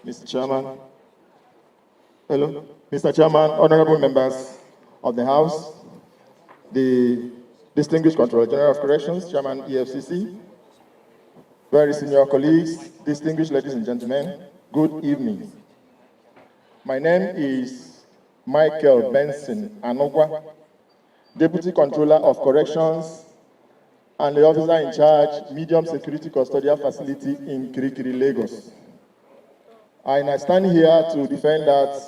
Mr. Chairman. Hello, Mr. Chairman, honorable members of the House, the distinguished Controller General of Corrections, Chairman EFCC, very senior colleagues, distinguished ladies and gentlemen, good evening. My name is Michael Benson Anogwa, Deputy Controller of Corrections and the officer in charge, Medium Security Custodial Facility in Kirikiri, Lagos. And I stand here to defend that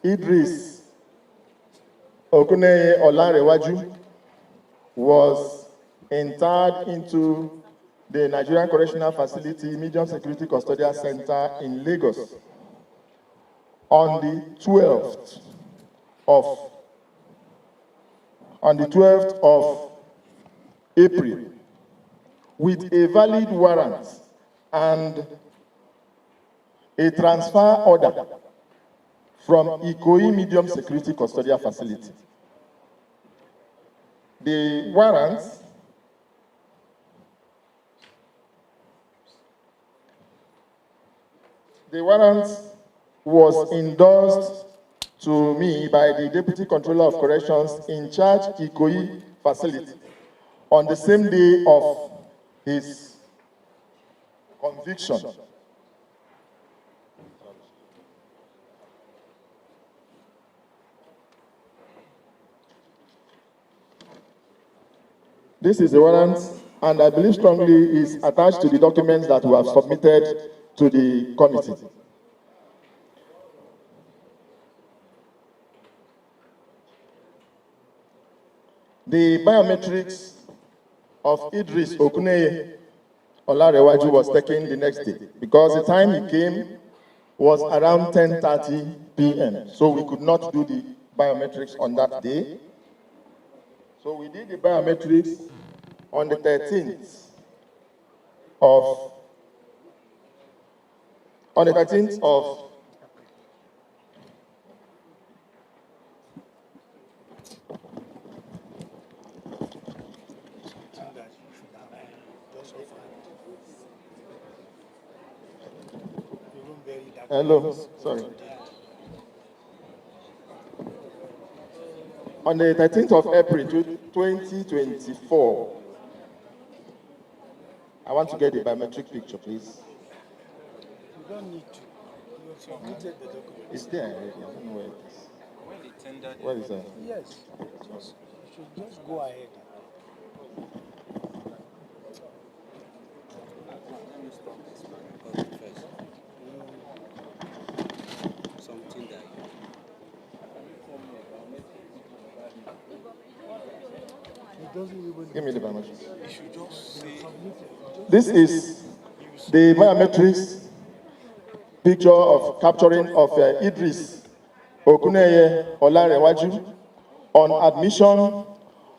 Idris Okuneye Olarewaju was interred into the Nigerian Correctional Facility Medium Security Custodial Center in Lagos on the 12th of April with a valid warrant and a transfer order from Ikoyi Medium Security Custodial Facility. The warrant was endorsed to me by the Deputy Controller of Corrections in charge Ikoyi facility on the same day of his conviction. This is the warrant, and I believe strongly is attached to the documents that we have submitted to the committee. The biometrics of Idris Okuneye Olarewaju was taken the next day because the time he came was around 10:30 p.m. So we could not do the biometrics on that day. So we did the biometrics on the 13th of Hello, sorry. On the 13th of April 2024, I want to get the biometric picture, please. You don't need to. You have submitted the document. It's there already. I don't know where it is. Where is that? Yes. You should just go ahead. Give me the biometrics. This is the biometrics picture of capturing of Idris Okuneye Olarewaju on admission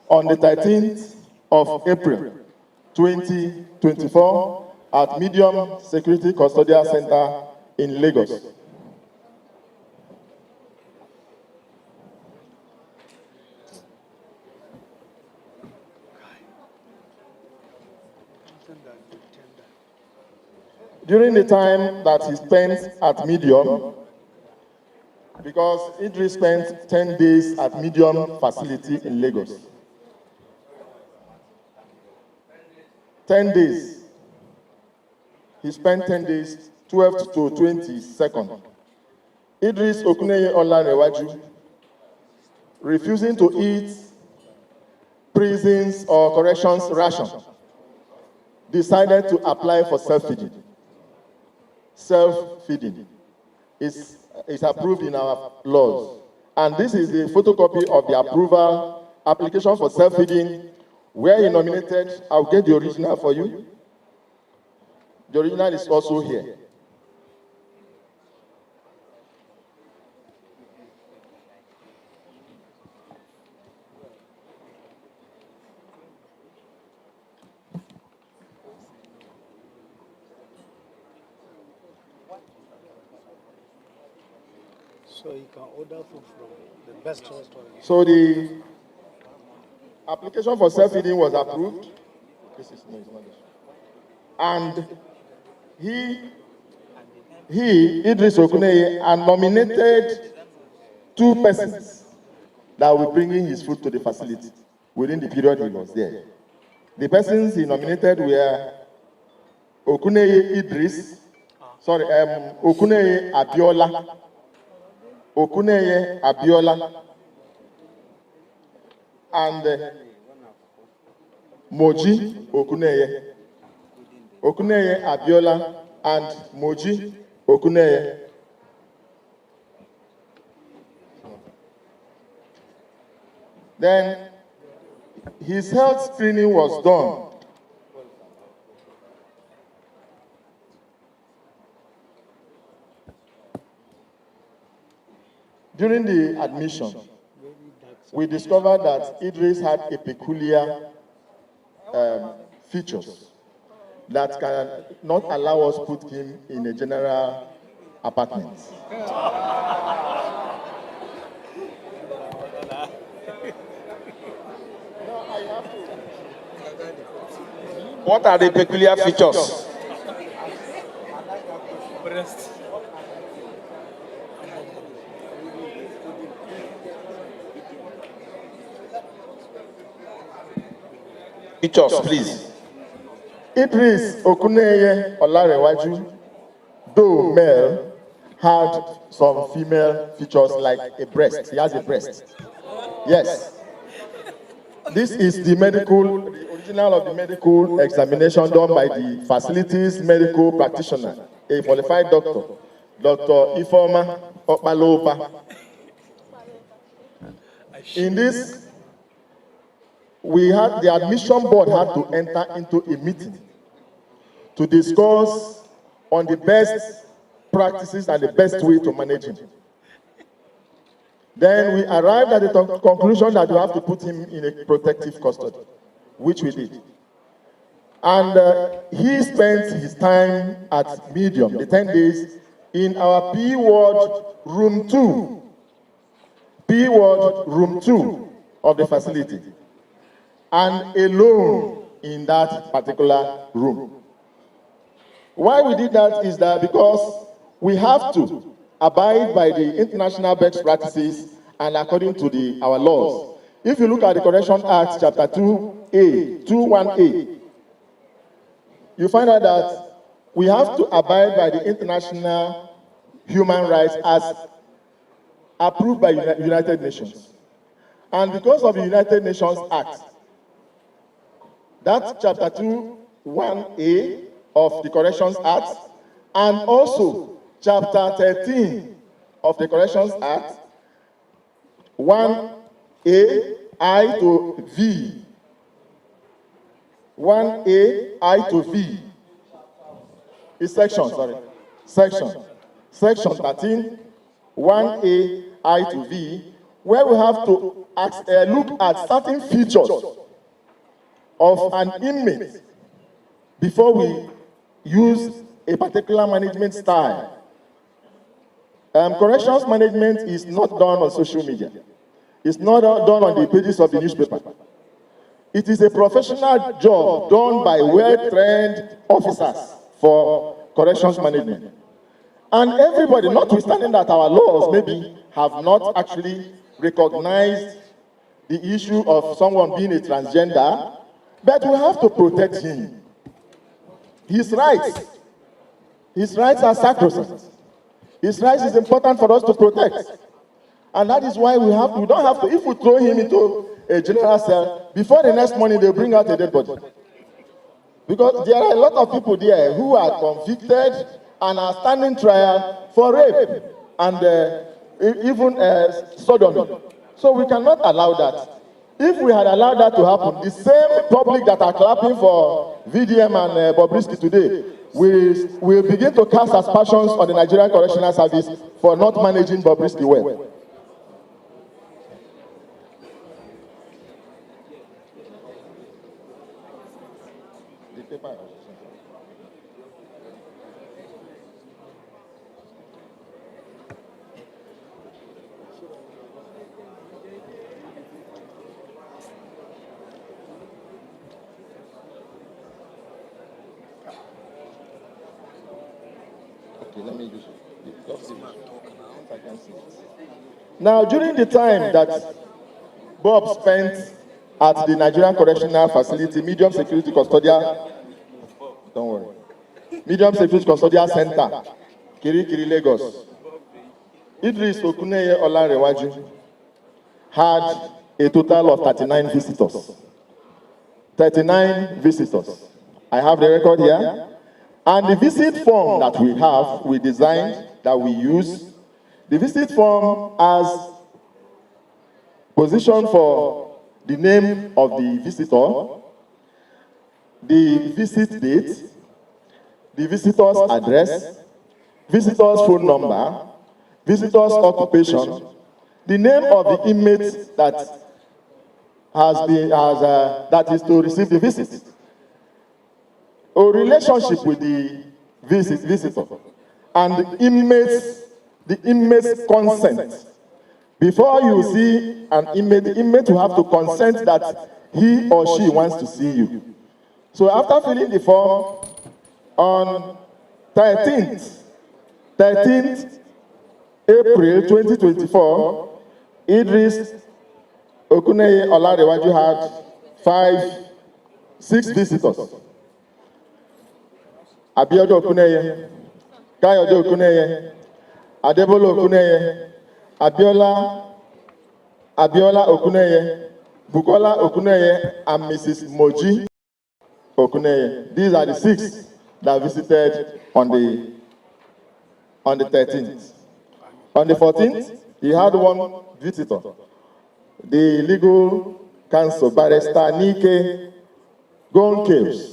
on the 13th of April 2024 at Medium Security Custodial Center in Lagos. During the time that he spent at Medium, because Idris spent 10 days at Medium facility in Lagos. 10 days. He spent 10 days, 12th to 22nd. Idris Okuneye Olarewaju, refusing to eat prisons or corrections ration, decided to apply for self-feeding. Self-feeding is approved in our laws. And this is the photocopy of the approval application for self-feeding where he nominated. I'll get the original for you. The original is also here. So you can order food from the best restaurant. So the application for self-feeding was approved. This is no, it's not this. And he he, Idris Okuneye, had nominated 2 persons that will bring in his food to the facility within the period he was there. The persons he nominated were Okuneye Idris, Okuneye Abiola, and Moji Okuneye. Okuneye Abiola and Moji Okuneye. Then his health screening was done. During the admission, we discovered that Idris had a peculiar features that can not allow us to put him in a general apartment. What are the peculiar features? Features, please. Idris Okuneye Olarewaju, though male, had some female features like a breast. He has a breast. Yes. This is the original of the medical examination done by the facility's medical practitioner, a qualified doctor, Dr. Ifeoma Opaloba. In this, the admission board had to enter into a meeting to discuss on the best practices and the best way to manage him. Then we arrived at the conclusion that we have to put him in a protective custody, which we did. And he spent his time at Medium, the 10 days, in our P ward room 2. P ward room 2 of the facility. And alone in that particular room. Why we did that is that because we have to abide by the international best practices and according to our laws. If you look at the Correction Act, Chapter 2A, 21A, you find out that we have to abide by the international human rights as approved by United Nations. And because of the United Nations Act, that's Chapter 21A of the Corrections Act, and also Chapter 13 of the Corrections Act, 1A, I to V. 1A, I to V. Is section 13, 1A, I to V, where we have to look at certain features of an inmate before we use a particular management style. Corrections management is not done on social media. It's not done on the pages of the newspaper. It is a professional job done by well-trained officers for corrections management. And everybody, notwithstanding that our laws maybe have not actually recognized the issue of someone being a transgender, but we have to protect him. His rights are sacrosanct. His rights is important for us to protect. And that is why we don't have to, if we throw him into a general cell, before the next morning they'll bring out a dead body. Because there are a lot of people there who are convicted and are standing trial for rape and even sodomy. So we cannot allow that. If we had allowed that to happen, the same public that are clapping for VDM and Bobrisky today will begin to cast aspersions on the Nigerian Correctional Service for not managing Bobrisky well. Okay, let me just I can see it. Now, during the time that Bob spent at the Nigerian Correctional Facility, Medium Security Custodial, don't worry, Medium Security Custodial Center, Kirikiri, Lagos, Idris Okuneye Olarewaju had a total of 39 visitors. 39 visitors. I have the record here. And the visit form that we have, we designed, that we use, the visit form has position for the name of the visitor, the visit date, the visitor's address, visitor's phone number, visitor's occupation, the name of the inmate that that is to receive the visit, a relationship with the visitor, and the inmate's consent. Before you see an inmate, the inmate will have to consent that he or she wants to see you. So after filling the form on 13th April 2024, Idris Okuneye Olarewaju had 6 visitors. Abiodo Okuneye, Kayode Okuneye, Adebolo Okuneye, Abiola Okuneye, Bukola Okuneye, and Mrs. Moji Okuneye. These are the 6 that visited on the 13th. On the 14th, he had 1 visitor, the legal counsel, Barrister Nike Gonkews.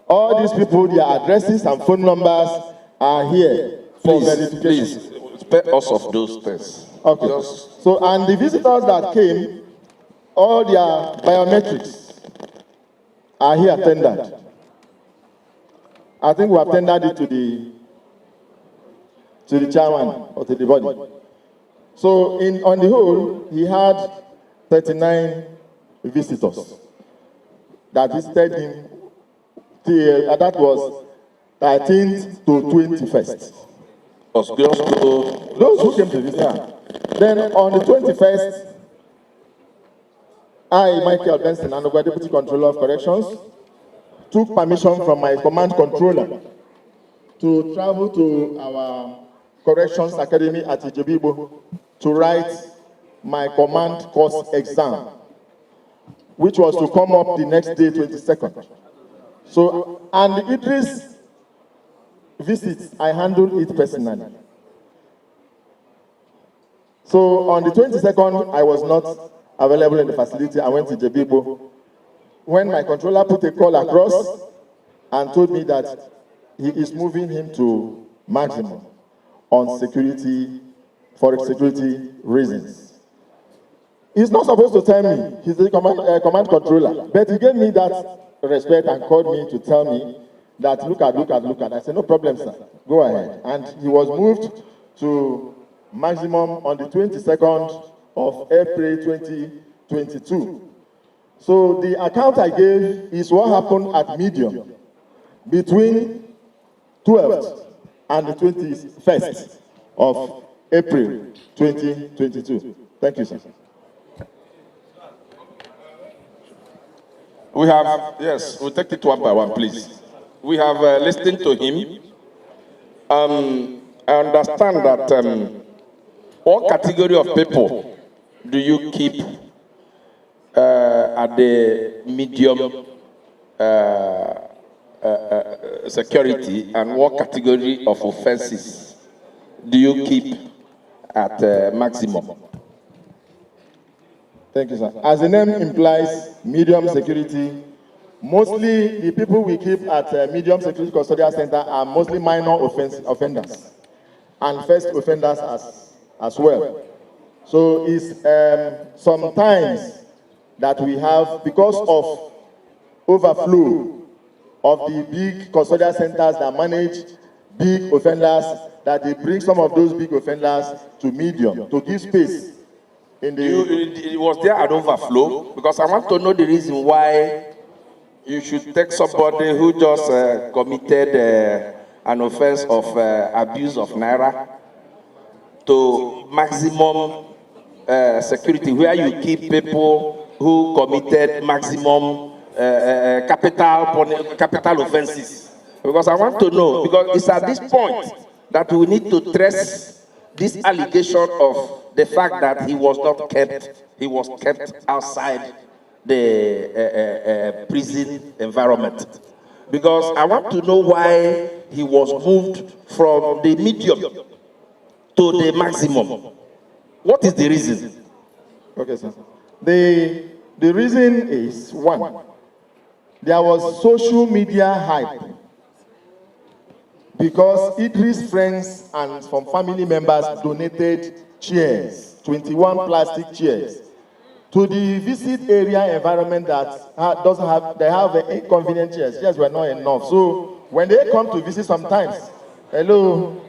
All these people, their addresses and phone numbers are here for verification. Please, spare us of those things. Okay. So, and the visitors that came, all their biometrics are here tendered. I think we have tendered it to the chairman or to the body. So, on the whole, he had 39 visitors that visited him till, that was 13th to 21st. Those who came to visit. Yeah. Then on the 21st, I, Michael Benson, and over Deputy Controller of Corrections, took permission from my command controller to travel to our Corrections Academy at Ijebibo to write my command course exam, which was to come up the next day, 22nd. So, and the Idris visits, I handled it personally. So on the 22nd, I was not available in the facility. I went to Jebibo. When my controller put a call across and told me that he is moving him to maximum on security, for security reasons. He's not supposed to tell me. He's the command controller. But he gave me that respect and called me to tell me that look at. I said, no problem, sir. Go ahead. And he was moved to maximum on the 22nd of April 2022. So the account I gave is what happened at medium between 12th and the 21st of April 2022. Thank you, sir. We have, yes, we'll take it one by one, please. We have listened to him. I understand that what category of people do you keep at the medium security, and what category of offenses do you keep at maximum? Thank you, sir. As the name implies, medium security, mostly the people we keep at medium security custodial center are mostly minor offenders and first offenders as well. So it's sometimes that we have, because of overflow of the big custodial centers that manage big offenders, that they bring some of those big offenders to medium to give space. Was there an overflow? Because I want to know the reason why you should take somebody who just committed an offense of abuse of naira to maximum security, where you keep people who committed maximum capital offenses. Because I want to know, because it's at this point that we need to trace this allegation of the fact that he was kept outside the prison environment. Because I want to know why he was moved from the medium to the maximum. What is the reason? Okay, sir. The reason is, one, there was social media hype because Idris' friends and some family members donated chairs, 21 plastic chairs, to the visit area environment that doesn't have, they have inconvenient chairs. Chairs were not enough. So when they come to visit sometimes, hello,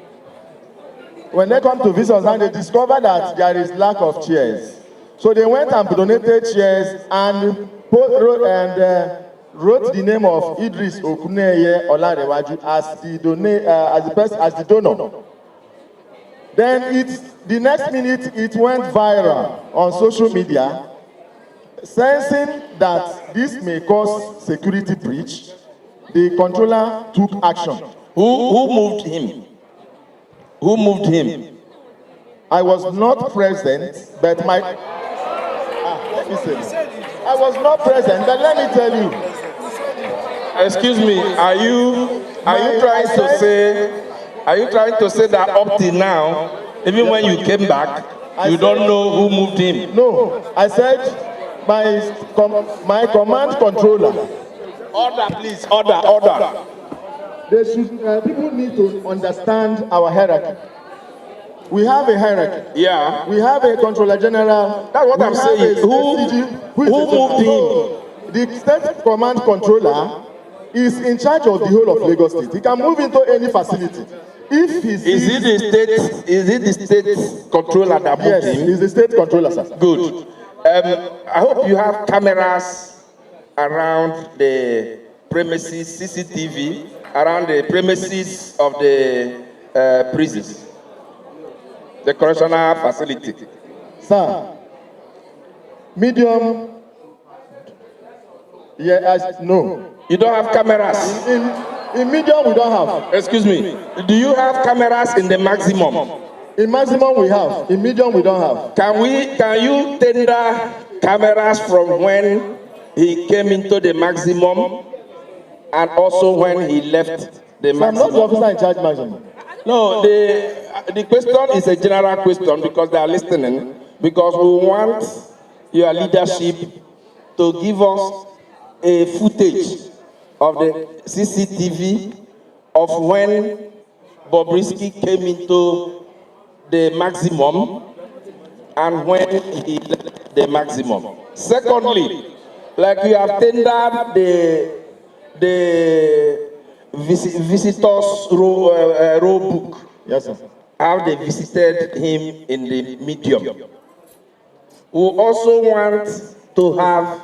when they come to visit us, they discover that there is lack of chairs. So they went and donated chairs and wrote the name of Idris Okuneye Olarewaju as the donor. Then the next minute it went viral on social media, sensing that this may cause security breach. The controller took action. Who moved him? Who moved him? I was not present, but my... let me say. I was not present, but let me tell you. Excuse me, are you trying to say that up till now, even when you came back, you don't know who moved him? No, I said my command controller. Order, please, order. They should, people need to understand our hierarchy. We have a hierarchy. Yeah. We have a controller general. That's what I'm saying. Who moved him? The state command controller is in charge of the whole of Lagos State. He can move into any facility. If he sees... Is it the state controller that moved him? Yes, he's the state controller, sir. Good. I hope you have cameras around the premises, CCTV, around the premises of the prisons, the correctional facility. Sir, medium, no. You don't have cameras? In medium, we don't have. Excuse me. Do you have cameras in the maximum? In maximum, we have. In medium, we don't have. Can you tender cameras from when he came into the maximum and also when he left the maximum? So I'm not the officer in charge maximum. No, the question is a general question because they are listening. Because we want your leadership to give us a footage of the CCTV of when Bobrisky came into the maximum and when he left the maximum. Secondly, like you have tendered the visitors row book. Yes, sir. How they visited him in the medium. We also want to have